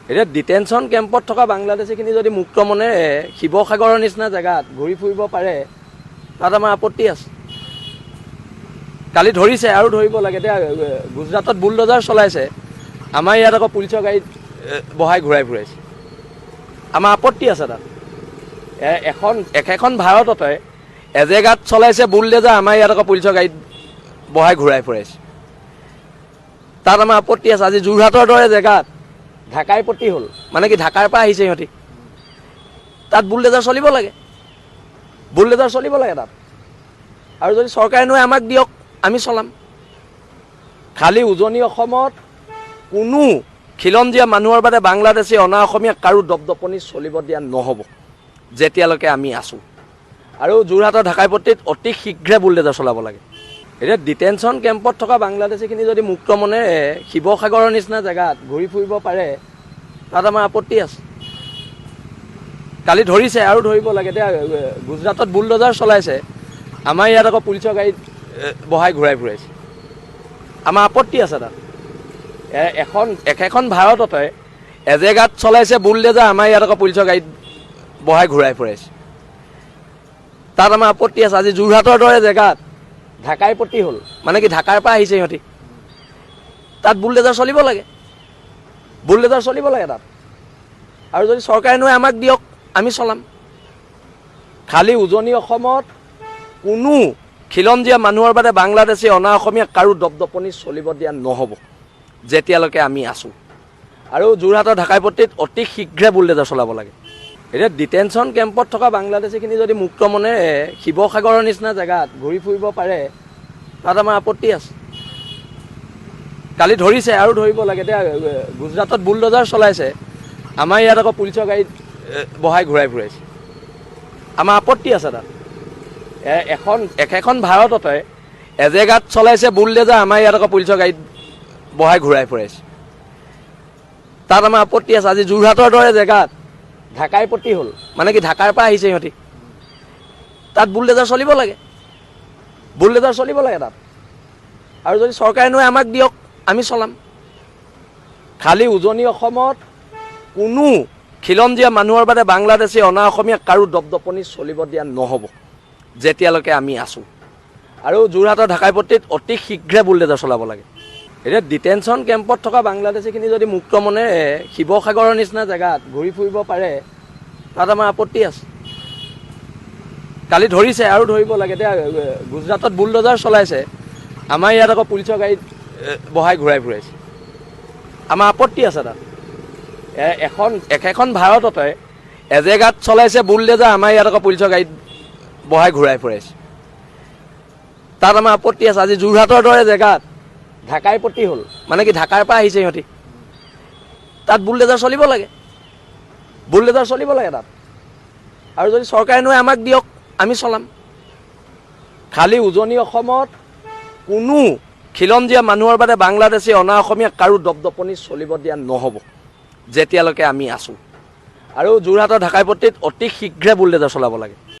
এতিয়া ডিটেনশ্যন কেম্পত থকা বাংলাদেশীখিনি যদি মুক্ত মনেৰে শিৱসাগৰৰ নিচিনা জেগাত ঘূৰি ফুৰিব পাৰে তাত আমাৰ আপত্তি আছে। কালি ধৰিছে আৰু ধৰিব লাগে। এতিয়া গুজৰাটত বুলডজাৰ চলাইছে, আমাৰ ইয়াত আকৌ পুলিচৰ গাড়ীত বহাই ঘূৰাই ফুৰাইছে। আমাৰ আপত্তি আছে তাত। একেখন ভাৰততে এজেগাত চলাইছে বুলডজাৰ, আমাৰ ইয়াত আকৌ পুলিচৰ গাড়ীত বহাই ঘূৰাই ফুৰাইছে। তাত আমাৰ আপত্তি আছে। আজি যোৰহাটৰ দৰে জেগাত ঢাকাই প্ৰতি হ'ল, মানে কি ঢাকাৰ পৰা আহিছে সিহঁতি, তাত বুলডেজাৰ চলিব লাগে। বুলডেজাৰ চলিব লাগে তাত। আৰু যদি চৰকাৰে নোৱাৰে আমাক দিয়ক, আমি চলাম। খালি উজনি অসমত কোনো খিলঞ্জীয়া মানুহৰ বাদে বাংলাদেশী অনা অসমীয়া কাৰো দপদপনি চলিব দিয়া নহ'ব যেতিয়ালৈকে আমি আছোঁ। আৰু যোৰহাটৰ ঢাকাই পট্টিত অতি শীঘ্ৰে বুলডেজাৰ চলাব লাগে। এতিয়া ডিটেনশ্যন কেম্পত থকা বাংলাদেশীখিনি যদি মুক্ত মনেৰে শিৱসাগৰৰ নিচিনা জেগাত ঘূৰি ফুৰিব পাৰে তাত আমাৰ আপত্তি আছে। কালি ধৰিছে আৰু ধৰিব লাগে। এতিয়া গুজৰাটত বুলডজাৰ চলাইছে, আমাৰ ইয়াত আকৌ পুলিচৰ গাড়ীত বহাই ঘূৰাই ফুৰাইছে। আমাৰ আপত্তি আছে তাত। একেখন ভাৰততে এজেগাত চলাইছে বুলডেজাৰ, আমাৰ ইয়াত আকৌ পুলিচৰ গাড়ীত বহাই ঘূৰাই ফুৰাইছে। তাত আমাৰ আপত্তি আছে। আজি যোৰহাটৰ দৰে জেগাত ঢাকাই প্ৰতি হ'ল, মানে কি ঢাকাৰ পৰা আহিছে সিহঁতি, তাত বুলডেজাৰ চলিব লাগে। বুলডেজাৰ চলিব লাগে তাত। আৰু যদি চৰকাৰে নোৱাৰে আমাক দিয়ক, আমি চলাম। খালি উজনি অসমত কোনো খিলঞ্জীয়া মানুহৰ বাদে বাংলাদেশী অনা অসমীয়া কাৰো দপদপনি চলিব দিয়া নহ'ব যেতিয়ালৈকে আমি আছোঁ। আৰু যোৰহাটৰ ঢাকাই পট্টিত অতি শীঘ্ৰে বুলডেজাৰ চলাব লাগে। এতিয়া ডিটেনশ্যন কেম্পত থকা বাংলাদেশীখিনি যদি মুক্ত মনেৰে শিৱসাগৰৰ নিচিনা জেগাত ঘূৰি ফুৰিব পাৰে তাত আমাৰ আপত্তি আছে। কালি ধৰিছে আৰু ধৰিব লাগে। এতিয়া গুজৰাটত বুলডজাৰ চলাইছে, আমাৰ ইয়াত আকৌ পুলিচৰ গাড়ীত বহাই ঘূৰাই ফুৰাইছে। আমাৰ আপত্তি আছে তাত। একেখন ভাৰততে এজেগাত চলাইছে বুলডেজাৰ, আমাৰ ইয়াত আকৌ পুলিচৰ গাড়ীত বহাই ঘূৰাই ফুৰাইছে। তাত আমাৰ আপত্তি আছে। আজি যোৰহাটৰ দৰে জেগাত ঢাকাই প্ৰতি হ'ল, মানে কি ঢাকাৰ পৰা আহিছে সিহঁতি, তাত বুলডেজাৰ চলিব লাগে। বুলডেজাৰ চলিব লাগে তাত। আৰু যদি চৰকাৰে নোৱাৰে আমাক দিয়ক, আমি চলাম। খালি উজনি অসমত কোনো খিলঞ্জীয়া মানুহৰ বাদে বাংলাদেশী অনা অসমীয়া কাৰো দপদপনি চলিব দিয়া নহ'ব যেতিয়ালৈকে আমি আছোঁ। আৰু যোৰহাটৰ ঢাকাই পট্টিত অতি শীঘ্ৰে বুলডেজাৰ চলাব লাগে। এতিয়া ডিটেনশ্যন কেম্পত থকা বাংলাদেশীখিনি যদি মুক্ত মনেৰে শিৱসাগৰৰ নিচিনা জেগাত ঘূৰি ফুৰিব পাৰে তাত আমাৰ আপত্তি আছে। কালি ধৰিছে আৰু ধৰিব লাগে। এতিয়া গুজৰাটত বুলডজাৰ চলাইছে, আমাৰ ইয়াত আকৌ পুলিচৰ গাড়ীত বহাই ঘূৰাই ফুৰাইছে। আমাৰ আপত্তি আছে তাত। একেখন ভাৰততে এজেগাত চলাইছে বুলডেজাৰ, আমাৰ ইয়াত আকৌ পুলিচৰ গাড়ীত বহাই ঘূৰাই ফুৰাইছে। তাত আমাৰ আপত্তি আছে। আজি যোৰহাটৰ দৰে জেগাত ঢাকাই প্ৰতি হ'ল, মানে কি ঢাকাৰ পৰা আহিছে সিহঁতি, তাত বুলডেজাৰ চলিব লাগে। বুলডেজাৰ চলিব লাগে তাত। আৰু যদি চৰকাৰে নোৱাৰে আমাক দিয়ক, আমি চলাম। খালি উজনি অসমত কোনো খিলঞ্জীয়া মানুহৰ বাদে বাংলাদেশী অনা অসমীয়া কাৰো দপদপনি চলিব দিয়া নহ'ব যেতিয়ালৈকে আমি আছোঁ। আৰু যোৰহাটৰ ঢাকাই পট্টিত অতি শীঘ্ৰে বুলডেজাৰ চলাব লাগে।